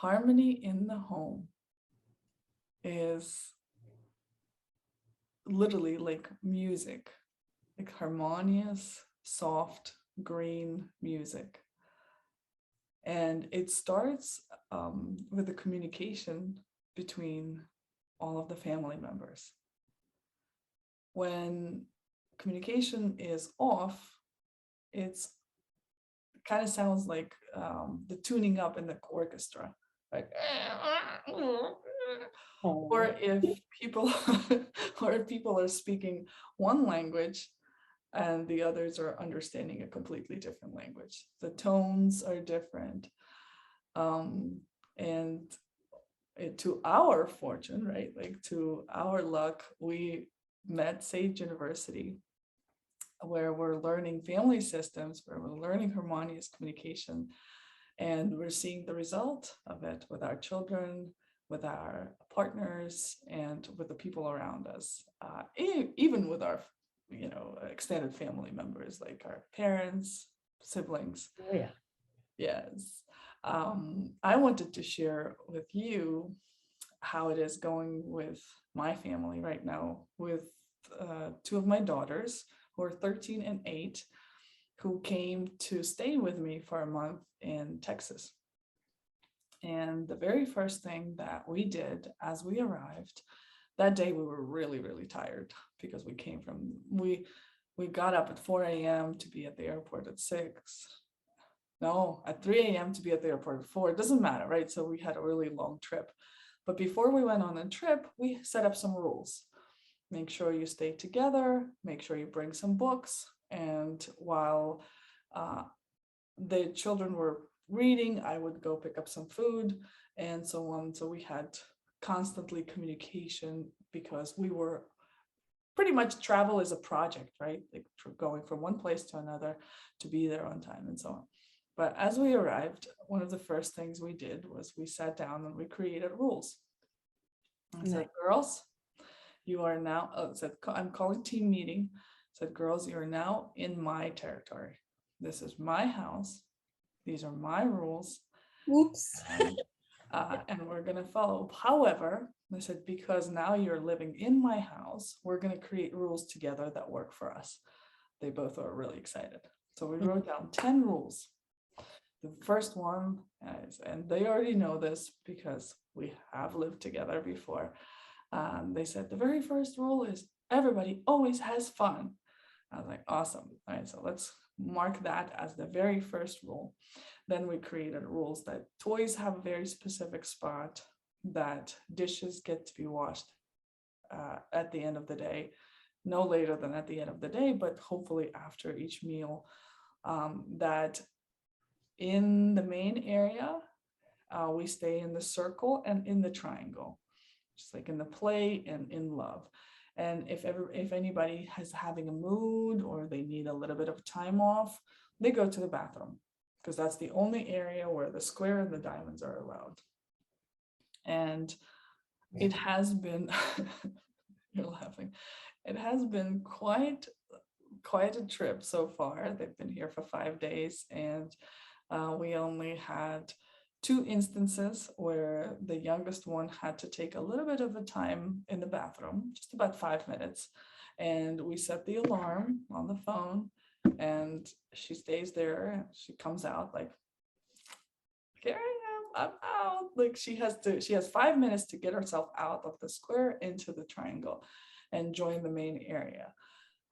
harmony in the home is literally like music, like harmonious, soft, green music. And it starts with the communication between all of the family members. When communication is off, it's kind of sounds like the tuning up in the orchestra, like, or Oh, if people or if people are speaking one language and the others are understanding a completely different language. The tones are different. And to our fortune, right? Like to our luck, we met Sage University, where we're learning family systems, where we're learning harmonious communication, and we're seeing the result of it with our children, with our partners, and with the people around us, even with our, extended family members like our parents, siblings. oh yeah. Yes. I wanted to share with you how it is going with my family right now with two of my daughters who are 13 and 8, who came to stay with me for a month in Texas. And the very first thing that we did as we arrived, that day we were really, really tired because we got up at 4 a.m. to be at the airport at 6. No, at 3 a.m. to be at the airport at 4. It doesn't matter, right? So we had a really long trip. But before we went on a trip, we set up some rules. Make sure you stay together, make sure you bring some books. And while uh, the children were reading, I would go pick up some food and so on. So we had constantly communication because we were pretty much, travel is a project, right? Like going from one place to another to be there on time and so on. But as we arrived, one of the first things we did was we sat down and we created rules. I said, Nice. girls, you are now, I'm calling team meeting. I said, girls, you are now in my territory. This is my house. These are my rules. Oops. And, and we're going to follow. However, I said, because now you're living in my house, we're going to create rules together that work for us. They both are really excited. So we wrote down 10 rules. The first one is, and they already know this because we have lived together before. They said the very first rule is everybody always has fun. I was like, awesome. All right, so let's mark that as the very first rule. Then we created rules that toys have a very specific spot, that dishes get to be washed at the end of the day, no later than at the end of the day, but hopefully after each meal. That in the main area, we stay in the circle and in the triangle, just like in the play and in love. And if anybody has having a mood or they need a little bit of time off, they go to the bathroom, because that's the only area where the square and the diamonds are allowed. And it has been, you're laughing, it has been quite a trip so far. They've been here for 5 days, and we only had 2 instances where the youngest one had to take a little bit of a time in the bathroom, just about 5 minutes. And we set the alarm on the phone, and she stays there. She comes out like, here I am, I'm out. Like she has 5 minutes to get herself out of the square into the triangle and join the main area.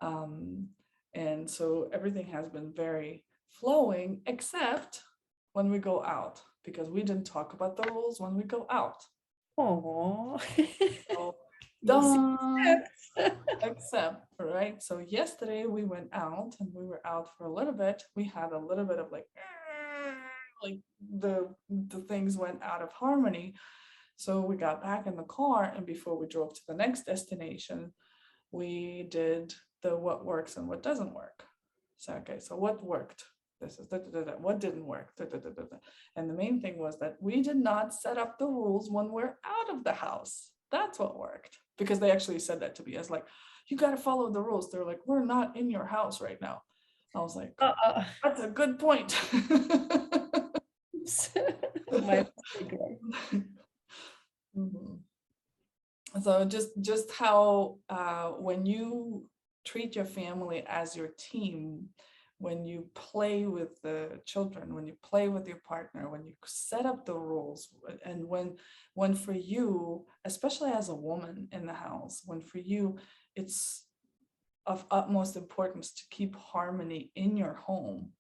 And so everything has been very flowing, except when we go out, because we didn't talk about the rules when we go out. Oh. So, Easy done. steps. Except, right? So yesterday we went out and we were out for a little bit. We had a little bit of like the things went out of harmony. So we got back in the car, and before we drove to the next destination, we did the what works and what doesn't work. So, okay, so what worked? This is what didn't work. And the main thing was that we did not set up the rules when we're out of the house. That's what worked, because they actually said that to me as like, you got to follow the rules. They're like, we're not in your house right now. I was like, Uh, that's a good point. oops. My secret. Mhm. So just how when you treat your family as your team, when you play with the children, when you play with your partner, when you set up the rules, and when for you, especially as a woman in the house, when for you it's of utmost importance to keep harmony in your home,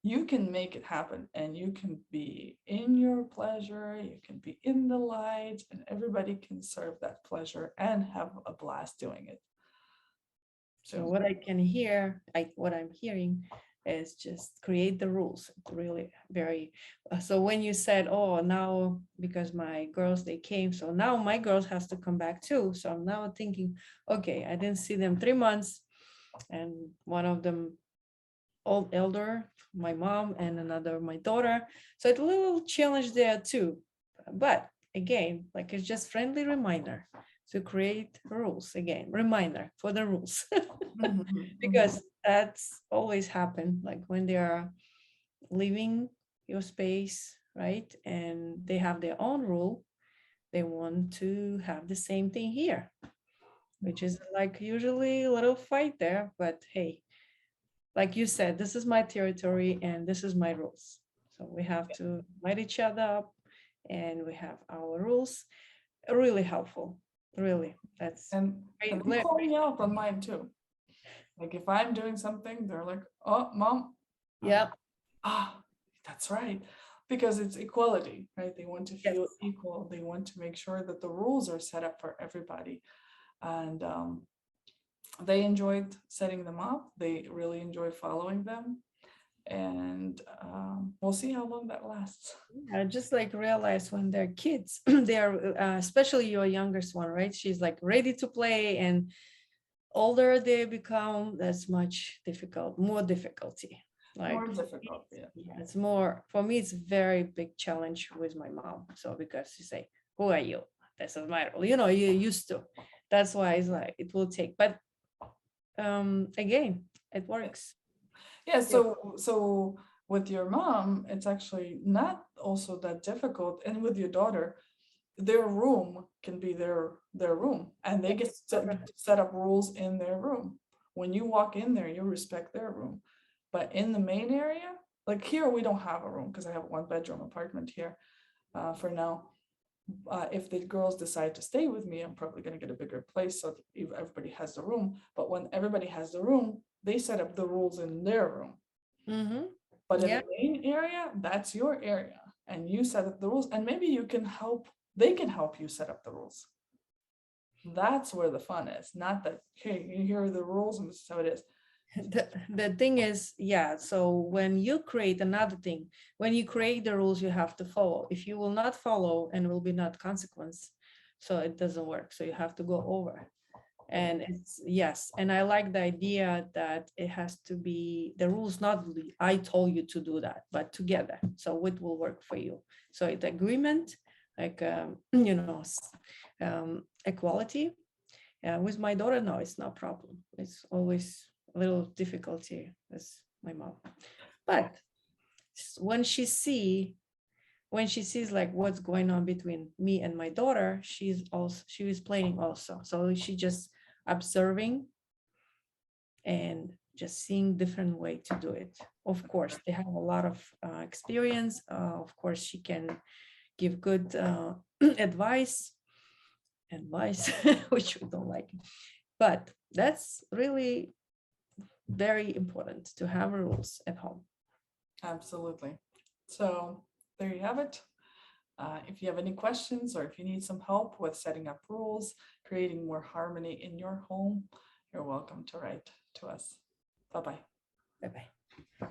you can make it happen and you can be in your pleasure, you can be in the light, and everybody can serve that pleasure and have a blast doing it. So So, what I can hear, what I'm hearing is just create the rules. It's really very, so when you said, oh, now because my girls, they came, so now my girls has to come back too. So I'm now thinking, okay, I didn't see them 3 months and one of them old elder, my mom, and another my daughter. So it will challenge there too. But again, like it's just friendly reminder to create rules again, reminder for the rules. mhm, mhm. Because that's always happen, like when they are leaving your space, right? And they have their own rule, they want to have the same thing here, which is like usually a little fight there, but hey, like you said, this is my territory and this is my rules. So we have to light each other up and we have our rules. Really helpful. Really. That's And great. they call me out on mine too. Like if I'm doing something, they're like, "Oh, mom, I'm Yeah. like, ah, that's right," because it's equality, right? They want to Yes. feel equal. They want to make sure that the rules are set up for everybody, and they enjoyed setting them up. They really enjoy following them, and we'll see how long that lasts. I just like realize when they're kids, they're especially your youngest one, right? She's like ready to play, and older they become, that's much difficult, more difficulty. More Like difficult, yeah. yeah, it's more for me, it's very big challenge with my mom. So because she say, who are you? This is my role. You know, you used to. That's why it's like it will take. But again, it works. Yeah, Yeah. so with your mom, it's actually not also that difficult, and with your daughter, their room can be their room, and they get to set up rules in their room. When you walk in there, you respect their room. But in the main area, like here, we don't have a room because I have a one-bedroom apartment here for now. If the girls decide to stay with me, I'm probably going to get a bigger place so that everybody has the room. But when everybody has the room, they set up the rules in their room. Mm-hmm. But in Yeah. the main area, that's your area, and you set up the rules, and maybe you can help, they can help you set up the rules. That's where the fun is, not that, hey, here are the rules and this is how it is. The thing is, yeah, so when you create another thing, when you create the rules, you have to follow. If you will not follow, and will be not consequence, so it doesn't work. So you have to go over. And it's yes, and I like the idea that it has to be the rules, not really, I told you to do that, but together. So it will work for you. So it's agreement, like you know, equality. With my daughter, no, it's no problem. It's always a little difficulty with my mom. But when she sees like what's going on between me and my daughter, she is playing also. So she just observing and just seeing different way to do it. Of course, they have a lot of experience. Of course, she can give good advice, which we don't like. But that's really very important to have rules at home. Absolutely. So there you have it. If you have any questions or if you need some help with setting up rules, creating more harmony in your home, you're welcome to write to us. Bye-bye. Bye bye.